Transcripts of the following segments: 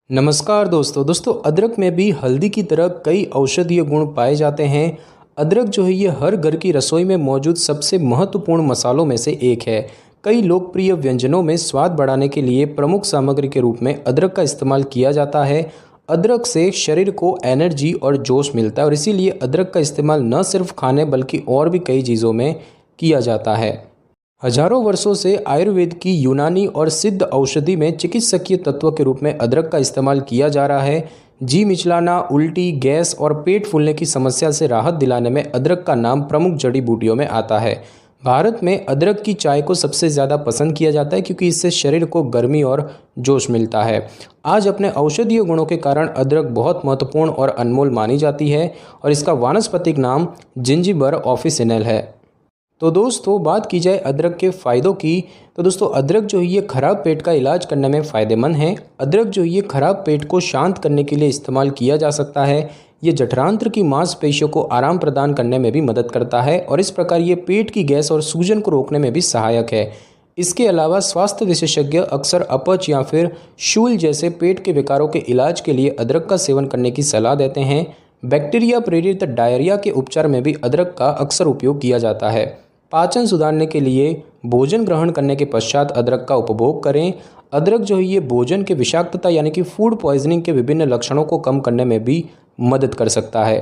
नमस्कार दोस्तों अदरक में भी हल्दी की तरह कई औषधीय गुण पाए जाते हैं। अदरक जो है ये हर घर की रसोई में मौजूद सबसे महत्वपूर्ण मसालों में से एक है। कई लोकप्रिय व्यंजनों में स्वाद बढ़ाने के लिए प्रमुख सामग्री के रूप में अदरक का इस्तेमाल किया जाता है। अदरक से शरीर को एनर्जी और जोश मिलता है और इसीलिए अदरक का इस्तेमाल न सिर्फ खाने बल्कि और भी कई चीज़ों में किया जाता है। हजारों वर्षों से आयुर्वेद की यूनानी और सिद्ध औषधि में चिकित्सकीय तत्व के रूप में अदरक का इस्तेमाल किया जा रहा है। जी मिचलाना, उल्टी, गैस और पेट फूलने की समस्या से राहत दिलाने में अदरक का नाम प्रमुख जड़ी बूटियों में आता है। भारत में अदरक की चाय को सबसे ज़्यादा पसंद किया जाता है क्योंकि इससे शरीर को गर्मी और जोश मिलता है। आज अपने औषधीय गुणों के कारण अदरक बहुत महत्वपूर्ण और अनमोल मानी जाती है और इसका वानस्पतिक नाम जिंजीबर ऑफिसिनल है। तो दोस्तों बात की जाए अदरक के फ़ायदों की, तो दोस्तों अदरक जो है ये ख़राब पेट का इलाज करने में फ़ायदेमंद है। अदरक जो है ये ख़राब पेट को शांत करने के लिए इस्तेमाल किया जा सकता है। ये जठरांत्र की मांसपेशियों को आराम प्रदान करने में भी मदद करता है और इस प्रकार ये पेट की गैस और सूजन को रोकने में भी सहायक है। इसके अलावा स्वास्थ्य विशेषज्ञ अक्सर अपच या फिर शूल जैसे पेट के विकारों के इलाज के लिए अदरक का सेवन करने की सलाह देते हैं। बैक्टीरिया प्रेरित डायरिया के उपचार में भी अदरक का अक्सर उपयोग किया जाता है। पाचन सुधारने के लिए भोजन ग्रहण करने के पश्चात अदरक का उपभोग करें। अदरक जो है ये भोजन के विषाक्तता यानी कि फूड पॉइजनिंग के विभिन्न लक्षणों को कम करने में भी मदद कर सकता है।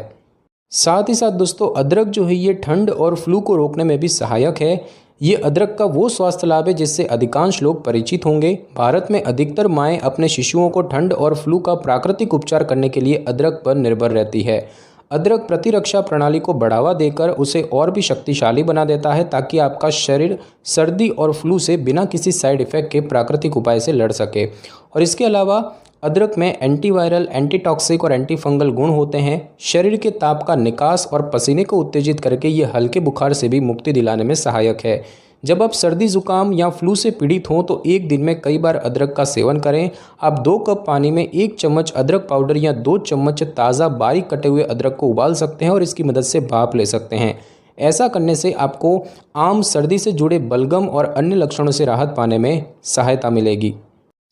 साथ ही साथ दोस्तों अदरक जो है ये ठंड और फ्लू को रोकने में भी सहायक है। ये अदरक का वो स्वास्थ्य लाभ है जिससे अधिकांश लोग परिचित होंगे। भारत में अधिकतर माएँ अपने शिशुओं को ठंड और फ्लू का प्राकृतिक उपचार करने के लिए अदरक पर निर्भर रहती है। अदरक प्रतिरक्षा प्रणाली को बढ़ावा देकर उसे और भी शक्तिशाली बना देता है ताकि आपका शरीर सर्दी और फ्लू से बिना किसी साइड इफ़ेक्ट के प्राकृतिक उपाय से लड़ सके। और इसके अलावा अदरक में एंटीवायरल, एंटीटॉक्सिक और एंटीफंगल गुण होते हैं। शरीर के ताप का निकास और पसीने को उत्तेजित करके ये हल्के बुखार से भी मुक्ति दिलाने में सहायक है। जब आप सर्दी जुकाम या फ्लू से पीड़ित हों तो एक दिन में कई बार अदरक का सेवन करें। आप 2 कप पानी में 1 चम्मच अदरक पाउडर या 2 चम्मच ताज़ा बारीक कटे हुए अदरक को उबाल सकते हैं और इसकी मदद से भाप ले सकते हैं। ऐसा करने से आपको आम सर्दी से जुड़े बलगम और अन्य लक्षणों से राहत पाने में सहायता मिलेगी।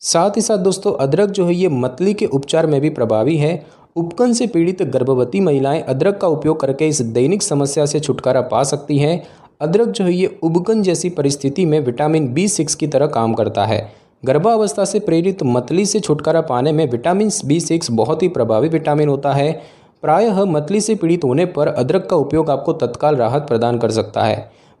साथ ही साथ दोस्तों अदरक जो है ये मतली के उपचार में भी प्रभावी है। उपकन से पीड़ित गर्भवती महिलाएं अदरक का उपयोग करके इस दैनिक समस्या से छुटकारा पा सकती हैं। अदरक जो है ये उबकन जैसी परिस्थिति में विटामिन B6 की तरह काम करता है। गर्भावस्था से प्रेरित मतली से छुटकारा पाने में विटामिन B6 बहुत ही प्रभावी विटामिन होता है। प्रायः मतली से पीड़ित होने पर अदरक का उपयोग आपको तत्काल राहत प्रदान कर सकता है।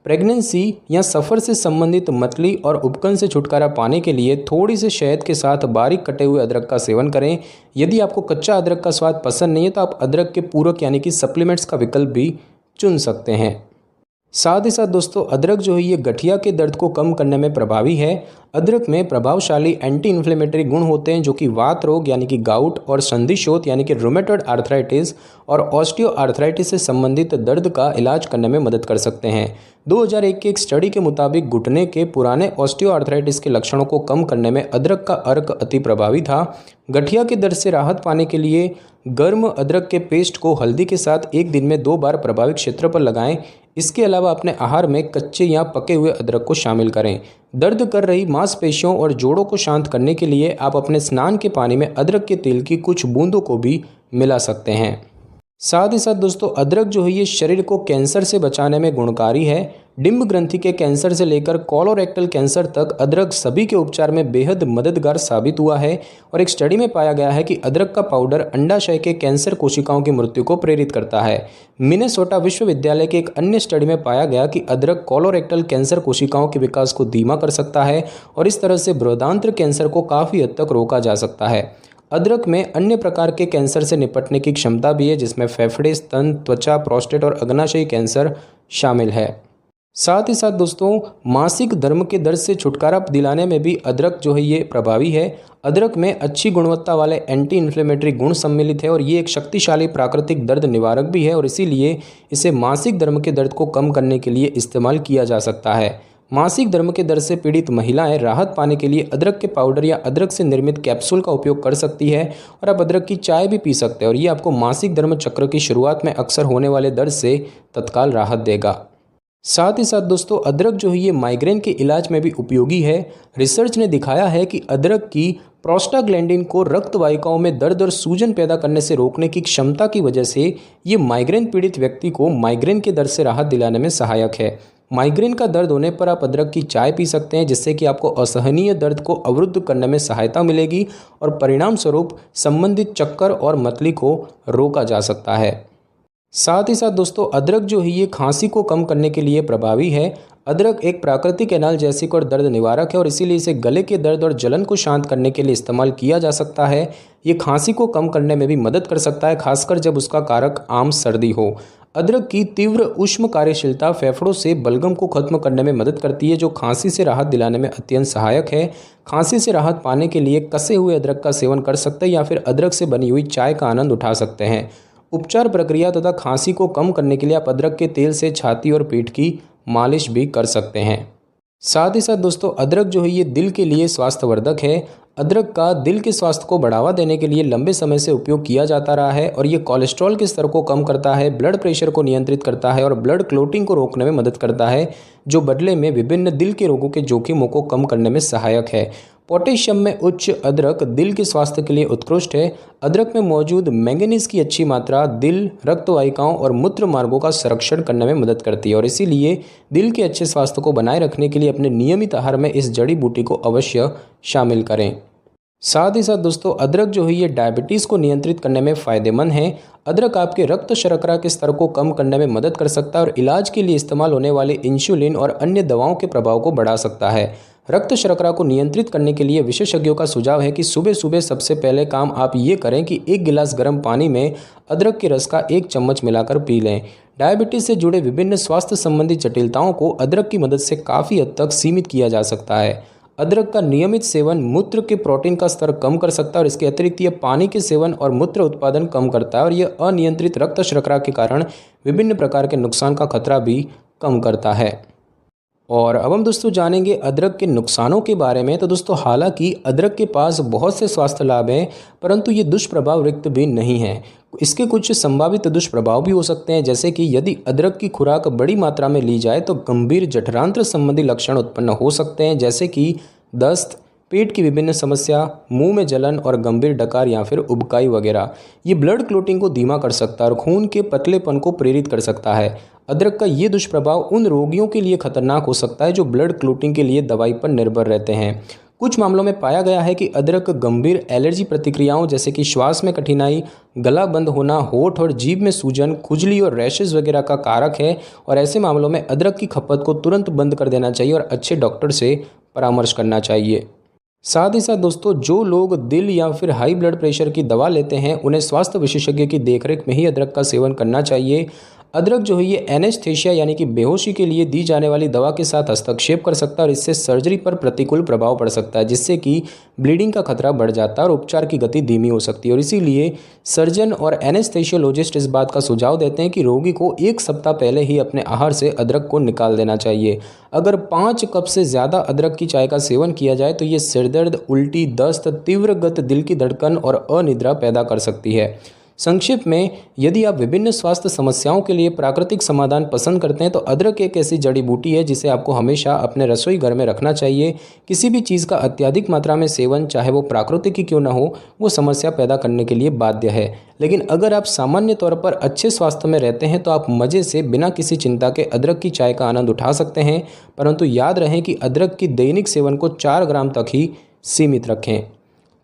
प्रेगनेंसी या सफ़र से संबंधित मतली और उबकन से छुटकारा पाने के लिए थोड़ी से शहद के साथ बारीक कटे हुए अदरक का सेवन करें। यदि आपको कच्चा अदरक का स्वाद पसंद नहीं है तो आप अदरक के पूरक यानी कि सप्लीमेंट्स का विकल्प भी चुन सकते हैं। साथ ही साथ दोस्तों अदरक जो है ये गठिया के दर्द को कम करने में प्रभावी है। अदरक में प्रभावशाली एंटी इन्फ्लेमेटरी गुण होते हैं जो कि वात रोग यानी कि गाउट और संधिशोथ यानी कि रूमेटॉइड आर्थराइटिस और ऑस्टियो आर्थराइटिस से संबंधित दर्द का इलाज करने में मदद कर सकते हैं। 2001 के एक स्टडी के मुताबिक घुटने के पुराने ऑस्टियो आर्थराइटिस के लक्षणों को कम करने में अदरक का अर्क अति प्रभावी था। गठिया के दर्द से राहत पाने के लिए गर्म अदरक के पेस्ट को हल्दी के साथ एक दिन में 2 बार प्रभावित क्षेत्र पर लगाएं। इसके अलावा अपने आहार में कच्चे या पके हुए अदरक को शामिल करें। दर्द कर रही मांसपेशियों और जोड़ों को शांत करने के लिए आप अपने स्नान के पानी में अदरक के तेल की कुछ बूंदों को भी मिला सकते हैं। साथ ही साथ दोस्तों अदरक जो है ये शरीर को कैंसर से बचाने में गुणकारी है। डिंब ग्रंथि के कैंसर से लेकर कोलोरेक्टल कैंसर तक अदरक सभी के उपचार में बेहद मददगार साबित हुआ है। और एक स्टडी में पाया गया है कि अदरक का पाउडर अंडाशय के कैंसर कोशिकाओं की मृत्यु को प्रेरित करता है। मिनेसोटा विश्वविद्यालय के एक अन्य स्टडी में पाया गया कि अदरक कोलोरेक्टल कैंसर कोशिकाओं के विकास को धीमा कर सकता है और इस तरह से बृहदांत्र कैंसर को काफ़ी हद तक रोका जा सकता है। अदरक में अन्य प्रकार के कैंसर से निपटने की क्षमता भी है जिसमें फेफड़े, स्तन, त्वचा, प्रोस्टेट और अग्नाशयी कैंसर शामिल है। साथ ही साथ दोस्तों मासिक धर्म के दर्द से छुटकारा दिलाने में भी अदरक जो है ये प्रभावी है। अदरक में अच्छी गुणवत्ता वाले एंटी इन्फ्लेमेटरी गुण सम्मिलित है और ये एक शक्तिशाली प्राकृतिक दर्द निवारक भी है और इसीलिए इसे मासिक धर्म के दर्द को कम करने के लिए इस्तेमाल किया जा सकता है। मासिक धर्म के दर्द से पीड़ित महिलाएं राहत पाने के लिए अदरक के पाउडर या अदरक से निर्मित कैप्सूल का उपयोग कर सकती है और आप अदरक की चाय भी पी सकते हैं और ये आपको मासिक धर्म चक्र की शुरुआत में अक्सर होने वाले दर्द से तत्काल राहत देगा। साथ ही साथ दोस्तों अदरक जो है ये माइग्रेन के इलाज में भी उपयोगी है। रिसर्च ने दिखाया है कि अदरक की प्रोस्टाग्लैंडिन को रक्त वाहिकाओं में दर्द और सूजन पैदा करने से रोकने की क्षमता की वजह से ये माइग्रेन पीड़ित व्यक्ति को माइग्रेन के दर्द से राहत दिलाने में सहायक है। माइग्रेन का दर्द होने पर आप अदरक की चाय पी सकते हैं, जिससे कि आपको असहनीय दर्द को अवरुद्ध करने में सहायता मिलेगी और परिणाम स्वरूप संबंधित चक्कर और मतली को रोका जा सकता है। साथ ही साथ दोस्तों अदरक जो है ये खांसी को कम करने के लिए प्रभावी है। अदरक एक प्राकृतिक एनाल्जेसिक और दर्द निवारक है और इसीलिए इसे गले के दर्द और जलन को शांत करने के लिए इस्तेमाल किया जा सकता है। ये खांसी को कम करने में भी मदद कर सकता है, खासकर जब उसका कारक आम सर्दी हो। अदरक की तीव्र ऊष्म कार्यशीलता फेफड़ों से बलगम को खत्म करने में मदद करती है, जो खांसी से राहत दिलाने में अत्यंत सहायक है। खांसी से राहत पाने के लिए कसे हुए अदरक का सेवन कर सकते हैं या फिर अदरक से बनी हुई चाय का आनंद उठा सकते हैं। उपचार प्रक्रिया तथा खांसी को कम करने के लिए आप अदरक के तेल से छाती और पीठ की मालिश भी कर सकते हैं। साथ ही साथ दोस्तों अदरक जो है ये दिल के लिए स्वास्थ्यवर्धक है। अदरक का दिल के स्वास्थ्य को बढ़ावा देने के लिए लंबे समय से उपयोग किया जाता रहा है और ये कोलेस्ट्रॉल के स्तर को कम करता है, ब्लड प्रेशर को नियंत्रित करता है और ब्लड क्लोटिंग को रोकने में मदद करता है, जो बदले में विभिन्न दिल के रोगों के जोखिमों को कम करने में सहायक है। पोटेशियम में उच्च अदरक दिल के स्वास्थ्य के लिए उत्कृष्ट है। अदरक में मौजूद मैंगनीज की अच्छी मात्रा दिल, रक्त वाहिकाओं और मूत्र मार्गों का संरक्षण करने में मदद करती है और इसीलिए दिल के अच्छे स्वास्थ्य को बनाए रखने के लिए अपने नियमित आहार में इस जड़ी बूटी को अवश्य शामिल करें। साथ ही साथ दोस्तों अदरक जो है ये डायबिटीज़ को नियंत्रित करने में फ़ायदेमंद है। अदरक आपके रक्त शर्करा के स्तर को कम करने में मदद कर सकता है और इलाज के लिए इस्तेमाल होने वाले इंसुलिन और अन्य दवाओं के प्रभाव को बढ़ा सकता है। रक्त शर्करा को नियंत्रित करने के लिए विशेषज्ञों का सुझाव है कि सुबह सुबह सबसे पहले काम आप ये करें कि 1 गिलास गर्म पानी में अदरक के रस का 1 चम्मच मिलाकर पी लें। डायबिटीज़ से जुड़े विभिन्न स्वास्थ्य संबंधी जटिलताओं को अदरक की मदद से काफ़ी हद तक सीमित किया जा सकता है। अदरक का नियमित सेवन मूत्र के प्रोटीन का स्तर कम कर सकता है और इसके अतिरिक्त यह पानी के सेवन और मूत्र उत्पादन कम करता है और यह अनियंत्रित रक्त शर्करा के कारण विभिन्न प्रकार के नुकसान का खतरा भी कम करता है। और अब हम दोस्तों जानेंगे अदरक के नुकसानों के बारे में। तो दोस्तों हालांकि अदरक के पास बहुत से स्वास्थ्य लाभ हैं, परंतु ये दुष्प्रभाव रिक्त भी नहीं है। इसके कुछ संभावित दुष्प्रभाव भी हो सकते हैं, जैसे कि यदि अदरक की खुराक बड़ी मात्रा में ली जाए तो गंभीर जठरांत्र संबंधी लक्षण उत्पन्न हो सकते हैं, जैसे कि दस्त, पेट की विभिन्न समस्या, मुंह में जलन और गंभीर डकार या फिर उबकाई वगैरह। ये ब्लड क्लोटिंग को धीमा कर सकता है और खून के पतलेपन को प्रेरित कर सकता है। अदरक का ये दुष्प्रभाव उन रोगियों के लिए खतरनाक हो सकता है जो ब्लड क्लोटिंग के लिए दवाई पर निर्भर रहते हैं। कुछ मामलों में पाया गया है कि अदरक गंभीर एलर्जी प्रतिक्रियाओं जैसे कि श्वास में कठिनाई, गला बंद होना, होठ और जीभ में सूजन, खुजली और रैशेज वगैरह का कारक है और ऐसे मामलों में अदरक की खपत को तुरंत बंद कर देना चाहिए और अच्छे डॉक्टर से परामर्श करना चाहिए। साथ ही साथ दोस्तों जो लोग दिल या फिर हाई ब्लड प्रेशर की दवा लेते हैं उन्हें स्वास्थ्य विशेषज्ञ की देखरेख में ही अदरक का सेवन करना चाहिए। अदरक जो है ये एनेस्थेशिया यानी कि बेहोशी के लिए दी जाने वाली दवा के साथ हस्तक्षेप कर सकता है और इससे सर्जरी पर प्रतिकूल प्रभाव पड़ सकता है, जिससे कि ब्लीडिंग का खतरा बढ़ जाता है और उपचार की गति धीमी हो सकती है। और इसीलिए सर्जन और एनेस्थेशियोलॉजिस्ट इस बात का सुझाव देते हैं कि रोगी को 1 सप्ताह पहले ही अपने आहार से अदरक को निकाल देना चाहिए। अगर 5 कप से ज़्यादा अदरक की चाय का सेवन किया जाए तो ये सिरदर्द, उल्टी, दस्त, तीव्र गति दिल की धड़कन और अनिद्रा पैदा कर सकती है। संक्षिप्त में, यदि आप विभिन्न स्वास्थ्य समस्याओं के लिए प्राकृतिक समाधान पसंद करते हैं तो अदरक एक ऐसी जड़ी बूटी है जिसे आपको हमेशा अपने रसोई घर में रखना चाहिए। किसी भी चीज़ का अत्यधिक मात्रा में सेवन, चाहे वो प्राकृतिक ही क्यों ना हो, वो समस्या पैदा करने के लिए बाध्य है। लेकिन अगर आप सामान्य तौर पर अच्छे स्वास्थ्य में रहते हैं तो आप मज़े से बिना किसी चिंता के अदरक की चाय का आनंद उठा सकते हैं, परंतु याद रहे कि अदरक की दैनिक सेवन को 4 ग्राम तक ही सीमित रखें।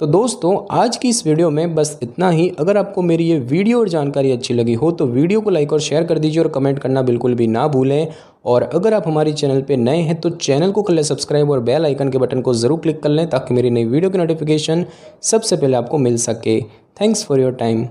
तो दोस्तों आज की इस वीडियो में बस इतना ही। अगर आपको मेरी ये वीडियो और जानकारी अच्छी लगी हो तो वीडियो को लाइक और शेयर कर दीजिए और कमेंट करना बिल्कुल भी ना भूलें। और अगर आप हमारे चैनल पे नए हैं तो चैनल को कर लें सब्सक्राइब और बेल आइकन के बटन को ज़रूर क्लिक कर लें ताकि मेरी नई वीडियो की नोटिफिकेशन सबसे पहले आपको मिल सके। Thanks for your time.